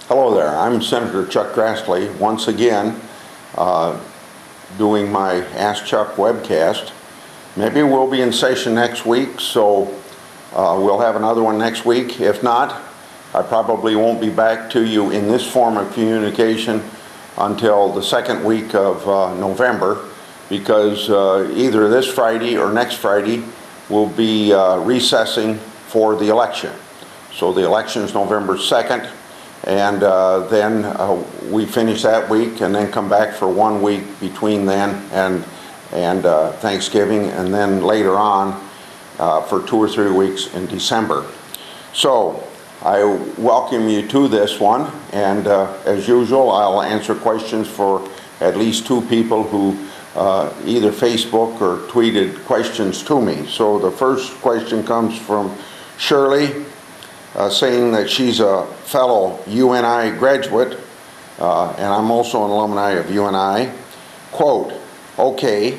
Hello there, I'm Senator Chuck Grassley, once again doing my Ask Chuck webcast. Maybe we'll be in session next week, so we'll have another one next week. If not, I probably won't be back to you in this form of communication until the second week of November, because either this Friday or next Friday we'll be recessing for the election. So the election is November 2nd. And then we finish that week and then come back for 1 week between then and Thanksgiving, and then later on for 2 or 3 weeks in December. So I welcome you to this one, and as usual I'll answer questions for at least 2 people who either Facebook or tweeted questions to me. So the first question comes from Shirley, saying that she's a fellow UNI graduate, and I'm also an alumni of UNI. Quote, okay,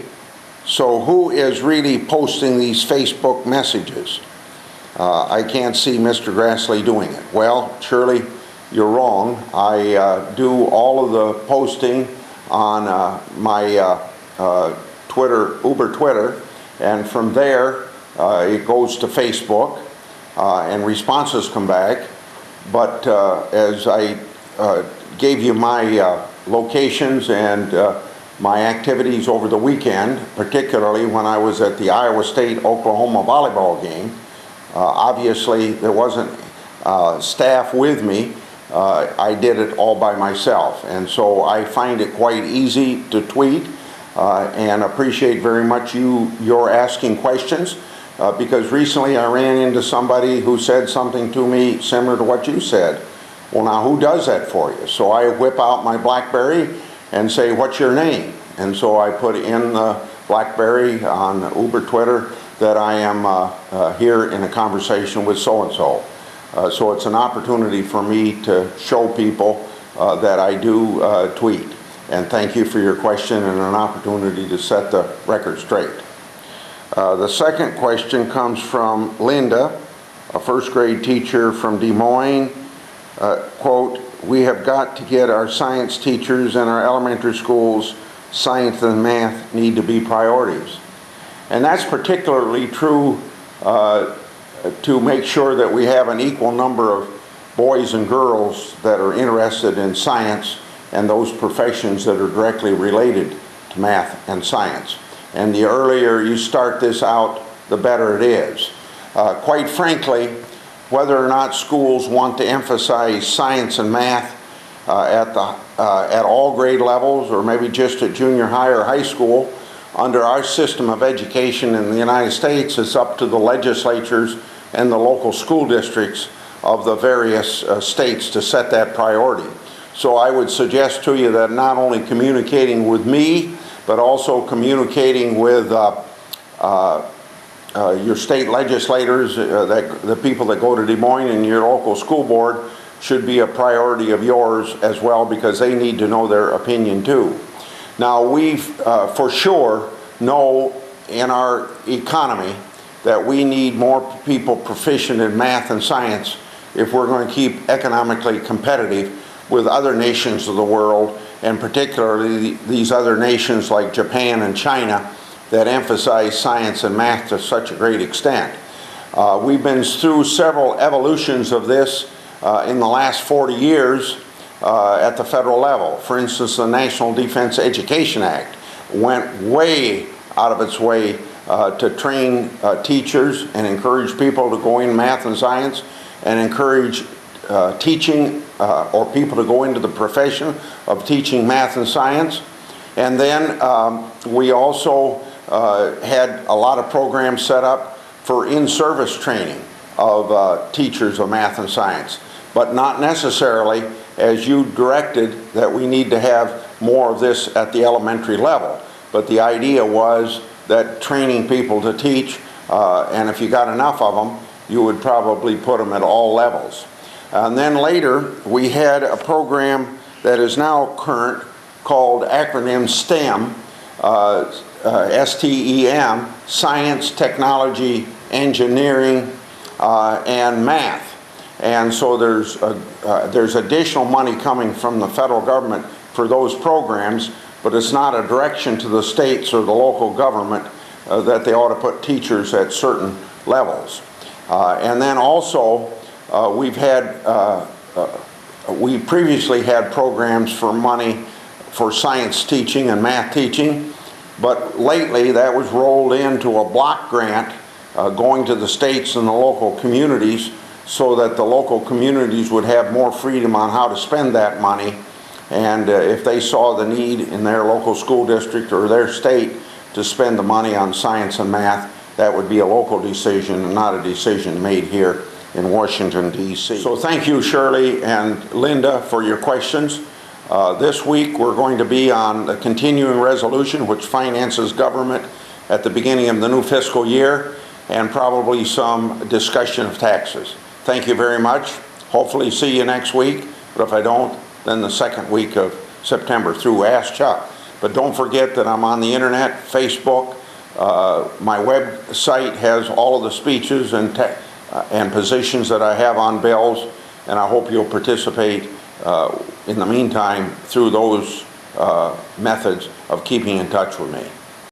so who is really posting these Facebook messages? I can't see Mr. Grassley doing it. Well, Shirley, you're wrong. I do all of the posting on my Twitter, Uber Twitter, and from there it goes to Facebook. And responses come back, but as I gave you my locations and my activities over the weekend, particularly when I was at the Iowa State-Oklahoma volleyball game, obviously there wasn't staff with me. I did it all by myself, and so I find it quite easy to tweet and appreciate very much your asking questions. Because recently I ran into somebody who said something to me similar to what you said. Well, now who does that for you? So I whip out my BlackBerry and say, what's your name? And so I put in the BlackBerry on Uber Twitter that I am here in a conversation with so-and-so. So it's an opportunity for me to show people that I do tweet. And thank you for your question and an opportunity to set the record straight. The second question comes from Linda, a first grade teacher from Des Moines. Quote, we have got to get our science teachers in our elementary schools. Science and math need to be priorities. And that's particularly true to make sure that we have an equal number of boys and girls that are interested in science and those professions that are directly related to math and science. And the earlier you start this out, the better it is. Quite frankly, whether or not schools want to emphasize science and math at all grade levels, or maybe just at junior high or high school, under our system of education in the United States, it's up to the legislatures and the local school districts of the various states to set that priority. So I would suggest to you that not only communicating with me, but also communicating with your state legislators, the people that go to Des Moines, and your local school board should be a priority of yours as well, because they need to know their opinion too. Now we for sure know in our economy that we need more people proficient in math and science if we're going to keep economically competitive with other nations of the world, and particularly these other nations like Japan and China that emphasize science and math to such a great extent. We've been through several evolutions of this in the last 40 years at the federal level. For instance, the National Defense Education Act went way out of its way to train teachers and encourage people to go in math and science, and encourage teaching or people to go into the profession of teaching math and science. And then we also had a lot of programs set up for in-service training of teachers of math and science, but not necessarily, as you directed, that we need to have more of this at the elementary level. But the idea was that training people to teach, and if you got enough of them, you would probably put them at all levels. And then later, we had a program that is now current called acronym STEM, S-T-E-M, Science, Technology, Engineering, and Math. And so there's additional money coming from the federal government for those programs, but it's not a direction to the states or the local government that they ought to put teachers at certain levels. And then also, we previously had programs for money for science teaching and math teaching, but lately that was rolled into a block grant going to the states and the local communities, so that the local communities would have more freedom on how to spend that money. And if they saw the need in their local school district or their state to spend the money on science and math, that would be a local decision and not a decision made here in Washington, D.C. So thank you, Shirley and Linda, for your questions. This week we're going to be on the continuing resolution, which finances government at the beginning of the new fiscal year, and probably some discussion of taxes. Thank you very much. Hopefully see you next week, but if I don't, then the second week of September through Ask Chuck. But don't forget that I'm on the internet, Facebook. My website has all of the speeches and positions that I have on bills, and I hope you'll participate in the meantime through those methods of keeping in touch with me.